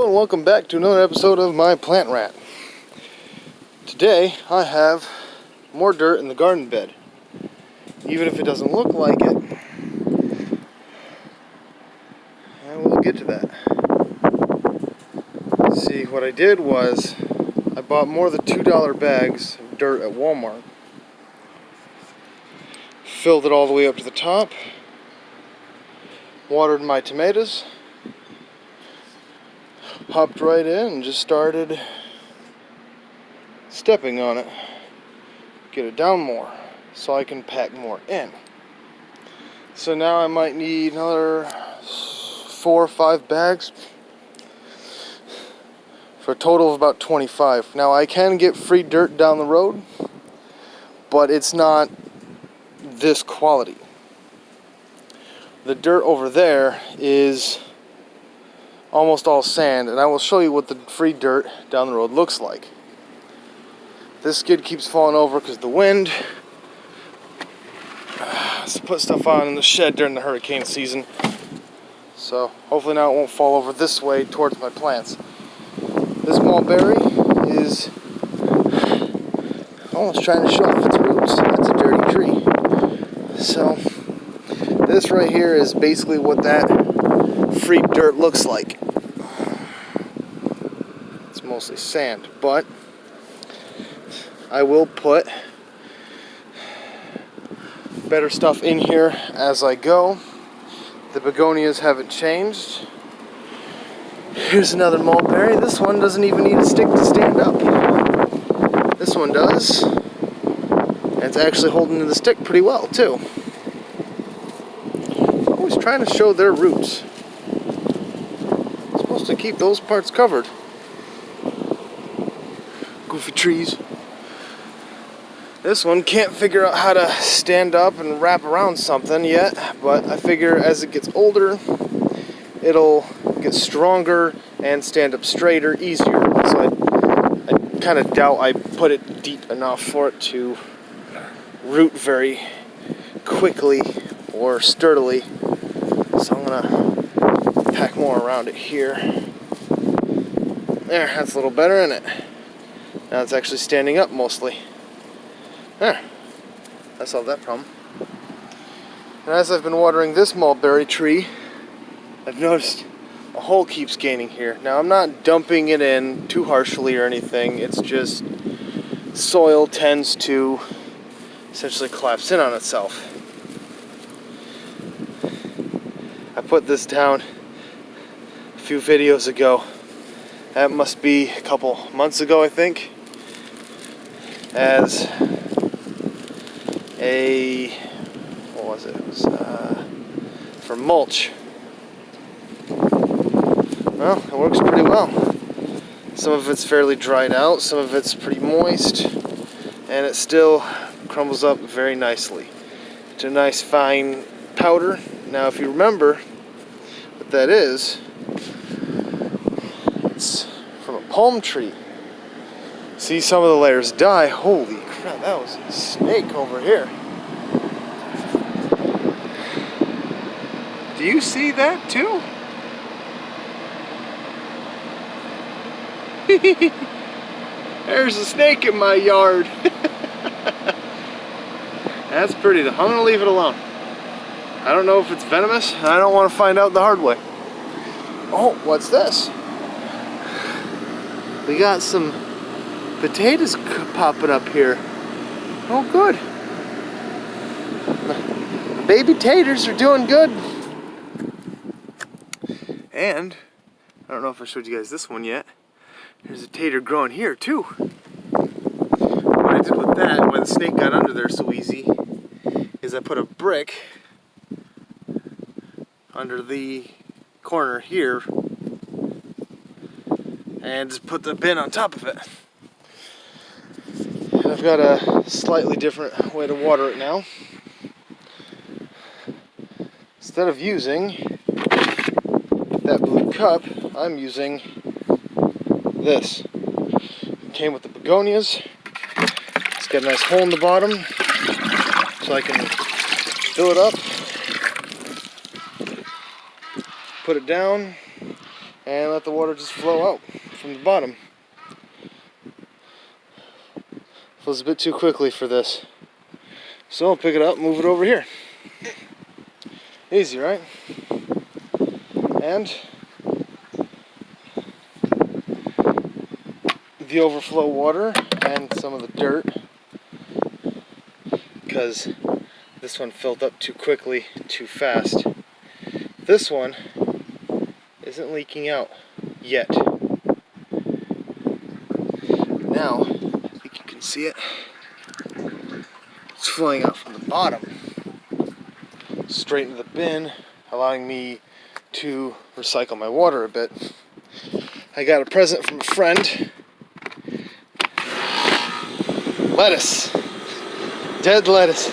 and welcome back to another episode of my Plant Rat. Today I have more dirt in the garden bed, even if it doesn't look like it, and we'll get to that. See, what I did was I bought more of the $2 bags of dirt at Walmart, filled it all the way up to the top, watered my tomatoes, hopped right in and just started stepping on it. Get it down more so I can pack more in. So now I might need another 4 or 5 bags for a total of about 25. Now I can get free dirt down the road, but it's not this quality. The dirt over there is almost all sand, and I will show you what the free dirt down the road looks like. This skid keeps falling over because the wind. To put stuff on in the shed during the hurricane season, so hopefully now it won't fall over this way towards my plants. This mulberry is almost trying to show off its roots. That's a dirty tree. So this right here is basically what that free dirt looks like. It's mostly sand, but I will put better stuff in here as I go. The begonias haven't changed. Here's another mulberry. This one doesn't even need a stick to stand up. This one does. And it's actually holding to the stick pretty well too. Always trying to show their roots. Supposed to keep those parts covered. Goofy trees. This one can't figure out how to stand up and wrap around something yet, but I figure as it gets older, it'll get stronger and stand up straighter, easier. So I kind of doubt I put it deep enough for it to root very quickly or sturdily. So I'm gonna pack more around it here. There, that's a little better, isn't it? Now it's actually standing up mostly. There, I solved that problem. And as I've been watering this mulberry tree, I've noticed a hole keeps gaining here. Now I'm not dumping it in too harshly or anything, it's just soil tends to essentially collapse in on itself. I put this down a few videos ago. That must be a couple months ago, I think, as what was it? It was for mulch. Well, it works pretty well. Some of it's fairly dried out, some of it's pretty moist, and it still crumbles up very nicely. It's a nice fine powder. Now if you remember what that is, it's from a palm tree. See some of the layers die. Holy crap, that was a snake over here. Do you see that too? There's a snake in my yard. That's pretty. I'm gonna leave it alone. I don't know if it's venomous, and I don't want to find out the hard way. Oh, what's this? We got some potatoes popping up here. Oh, good. The baby taters are doing good. And I don't know if I showed you guys this one yet. There's a tater growing here too. What I did with that, when the snake got under there so easy, is I put a brick under the corner here and just put the bin on top of it. And I've got a slightly different way to water it now. Instead of using that blue cup, I'm using this. It came with the begonias. It's got a nice hole in the bottom so I can fill it up, put it down, and let the water just flow out from the bottom. Flows a bit too quickly for this. So I'll pick it up and move it over here. Easy, right? And the overflow water and some of the dirt, because this one filled up too quickly, too fast. This one isn't leaking out yet. Now, I think you can see it. It's flowing out from the bottom, straight into the bin, allowing me to recycle my water a bit. I got a present from a friend. Lettuce. Dead lettuce.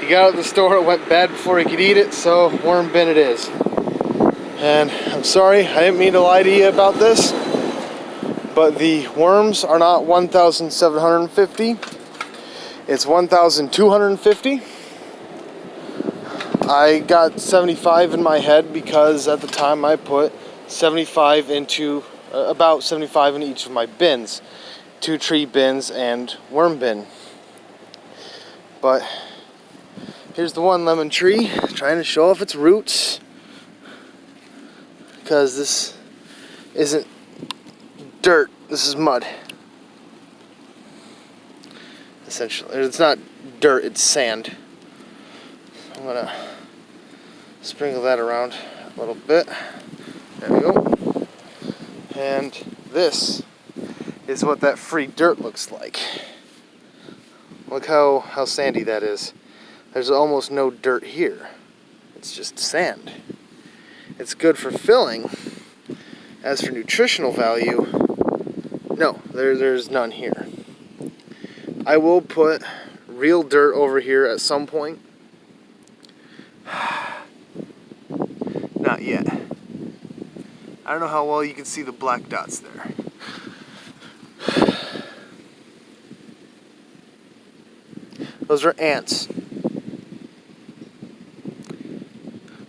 He got it at the store, it went bad before he could eat it, so worm bin it is. And I'm sorry, I didn't mean to lie to you about this, but the worms are not 1,750. It's 1,250. I got 75 in my head because at the time I put 75 into, about 75 in each of my bins. 2 tree bins and worm bin. But here's the one lemon tree, trying to show off its roots, because this isn't dirt, this is mud. Essentially, it's not dirt, it's sand. I'm gonna sprinkle that around a little bit. There we go. And this is what that free dirt looks like. Look how sandy that is. There's almost no dirt here. It's just sand. It's good for filling. As for nutritional value, no, there's none here. I will put real dirt over here at some point. Not yet. I don't know how well you can see the black dots there. Those are ants.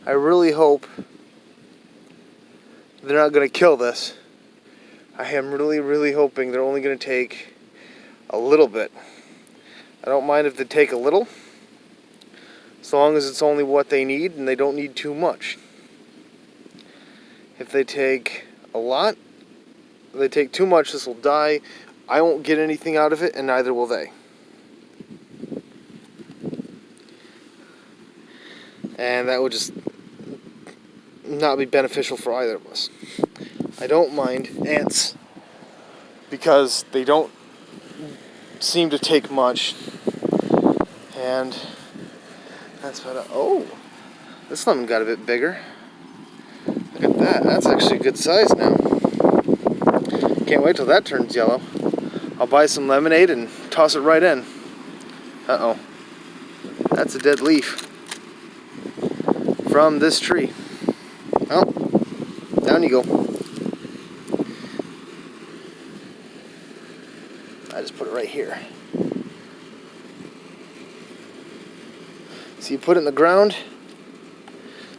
I really hope they're not going to kill this. I am really hoping they're only going to take a little bit. I don't mind if they take a little, as long as it's only what they need and they don't need too much. If they take a lot, if they take too much, this will die. I won't get anything out of it, and neither will they. And that would just not be beneficial for either of us. I don't mind ants because they don't seem to take much, and that's about oh, this lemon got a bit bigger. Look at that, that's actually a good size now. Can't wait till that turns yellow. I'll buy some lemonade and toss it right in. Uh-oh, that's a dead leaf from this tree. Oh, down you go. I just put it right here. So you put it in the ground,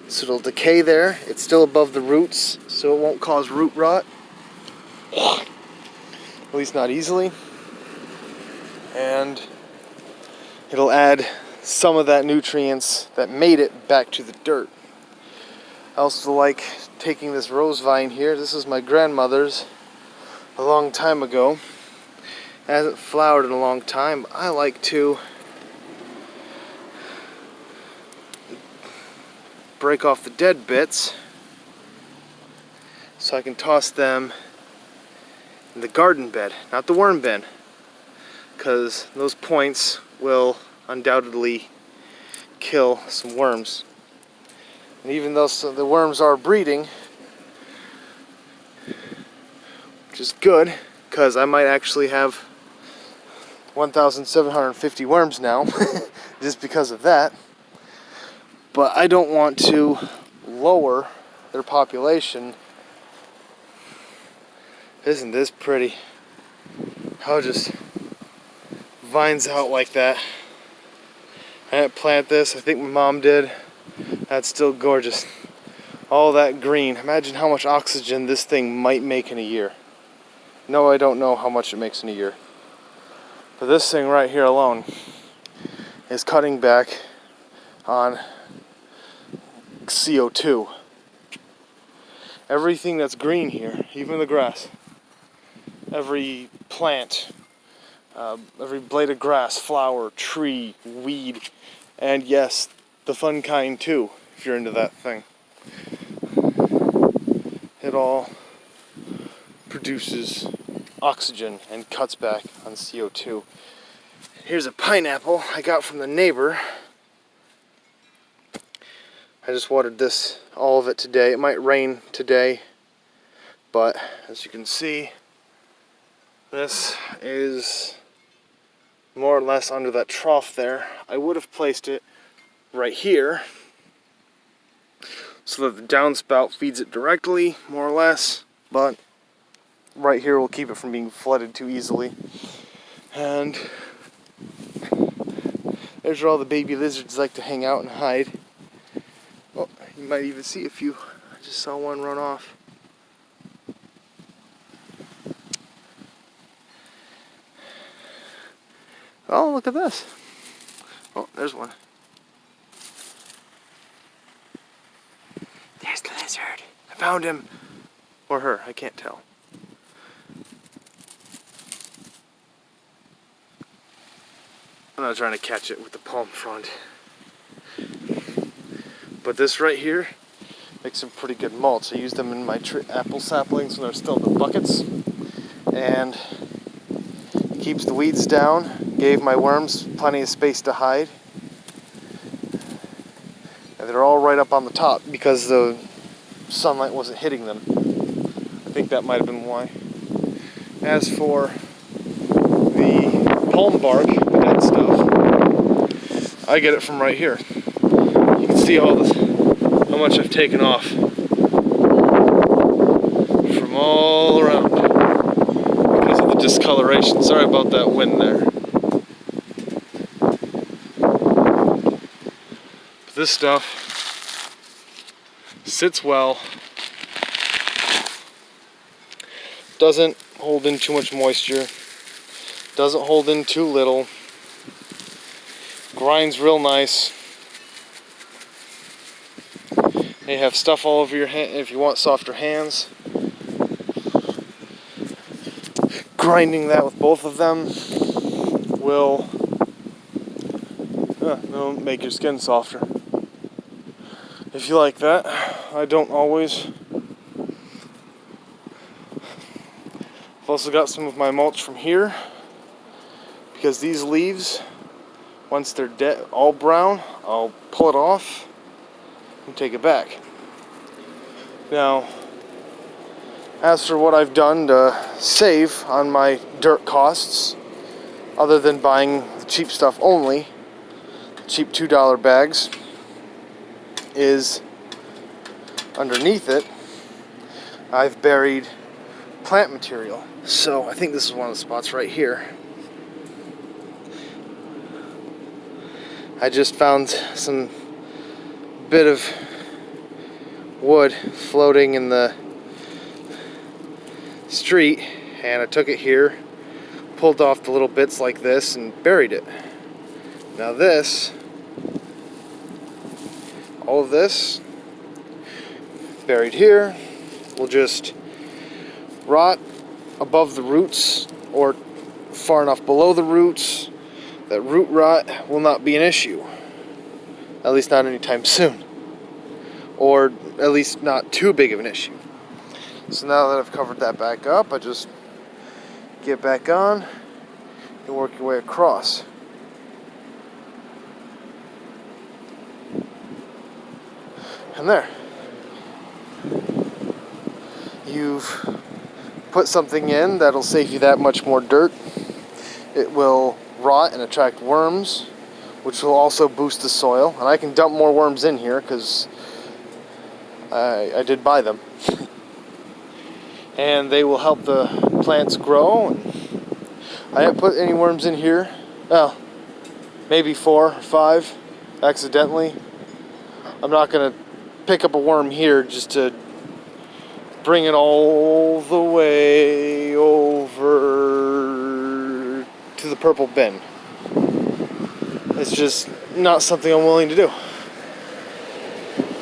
so it'll decay there. It's still above the roots, so it won't cause root rot. At least not easily. And it'll add some of that nutrients that made it back to the dirt. I also like taking this rose vine here. This is my grandmother's a long time ago. It hasn't flowered in a long time, but I like to break off the dead bits so I can toss them in the garden bed, not the worm bin, because those points will undoubtedly kill some worms. And even though the worms are breeding, which is good, because I might actually have 1,750 worms now, just because of that. But I don't want to lower their population. Isn't this pretty? How just vines out like that. I didn't plant this, I think my mom did. That's still gorgeous. all that green. Imagine how much oxygen this thing might make in a year. No, I don't know how much it makes in a year. But this thing right here alone is cutting back on CO2. Everything that's green here, even the grass, every plant, every blade of grass, flower, tree, weed, and yes, the fun kind too, if you're into that thing. It all produces oxygen and cuts back on CO2. Here's a pineapple I got from the neighbor. I just watered this, all of it today. It might rain today, but as you can see, this is more or less under that trough there. I would have placed it right here so that the downspout feeds it directly, more or less, but right here will keep it from being flooded too easily. And there's where all the baby lizards like to hang out and hide. Oh, you might even see a few. I just saw one run off. Oh, look at this. Oh, there's one. There's the lizard. I found him. Or her, I can't tell. I'm not trying to catch it with the palm frond. But this right here makes some pretty good mulch. I use them in my apple saplings when they're still in the buckets. And keeps the weeds down. Gave my worms plenty of space to hide. And they're all right up on the top because the sunlight wasn't hitting them. I think that might have been why. As for the palm bark, the dead stuff, I get it from right here. You can see all this, how much I've taken off from all around because of the discoloration. Sorry about that wind there. But this stuff sits well, doesn't hold in too much moisture, doesn't hold in too little, grinds real nice. They have stuff all over your hand if you want softer hands. Grinding that with both of them will it'll make your skin softer. If you like that. I don't always. I've also got some of my mulch from here because these leaves, once they're dead, all brown, I'll pull it off and take it back. Now, as for what I've done to save on my dirt costs, other than buying the cheap stuff only, cheap $2 bags, is underneath it, I've buried plant material. So I think this is one of the spots right here. I just found some bit of wood floating in the street, and I took it here, pulled off the little bits like this, and buried it. Now this, all of this, buried here, will just rot above the roots or far enough below the roots that root rot will not be an issue. At least not anytime soon. Or at least not too big of an issue. So now that I've covered that back up, I just get back on and work your way across. And there. You've put something in that'll save you that much more dirt. It will rot and attract worms, which will also boost the soil. And I can dump more worms in here because I did buy them. And they will help the plants grow. And I haven't put any worms in here. Well, maybe 4 or 5 accidentally. I'm not going to pick up a worm here just to bring it all the way over to the purple bin. It's just not something I'm willing to do,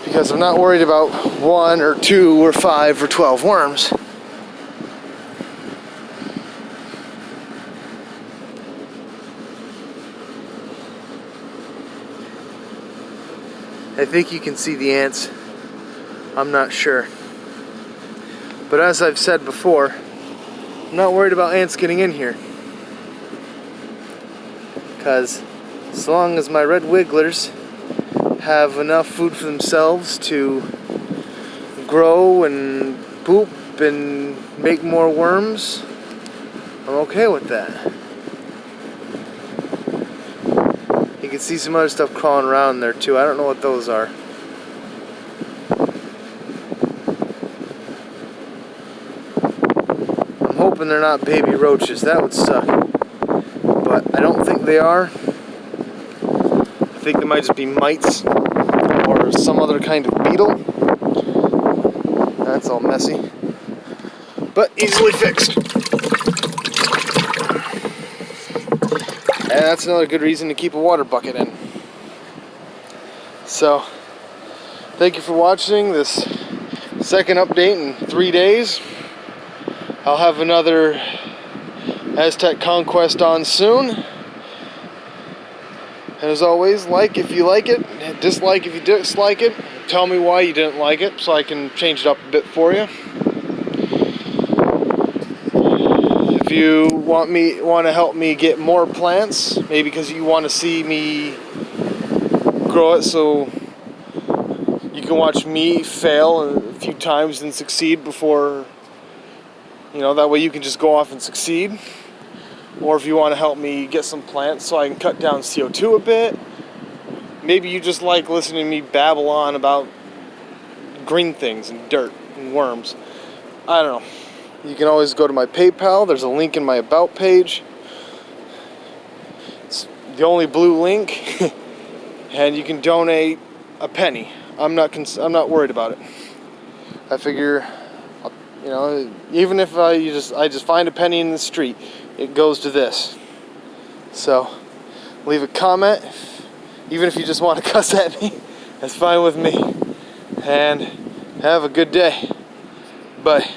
because I'm not worried about 1 or 2 or 5 or 12 worms. I think you can see the ants. I'm not sure. But as I've said before, I'm not worried about ants getting in here, because as long as my red wigglers have enough food for themselves to grow and poop and make more worms, I'm okay with that. You can see some other stuff crawling around there too. I don't know what those are. I'm hoping they're not baby roaches. That would suck. But I don't think they are. I think they might just be mites or some other kind of beetle. That's all messy, but easily fixed. And that's another good reason to keep a water bucket in. So, thank you for watching this second update in 3 days. I'll have another Aztec Conquest on soon. And as always, like if you like it, dislike if you dislike it. Tell me why you didn't like it so I can change it up a bit for you. If you want to help me get more plants, maybe because you want to see me grow it so you can watch me fail a few times and succeed before, that way you can just go off and succeed. Or if you want to help me get some plants so I can cut down CO2 a bit. Maybe you just like listening to me babble on about green things and dirt and worms. I don't know. You can always go to my PayPal. There's a link in my About page. It's the only blue link. And you can donate a penny. I'm not worried about it. I figure, even if I just find a penny in the street, it goes to this. So, leave a comment. Even if you just want to cuss at me, that's fine with me. And have a good day. Bye.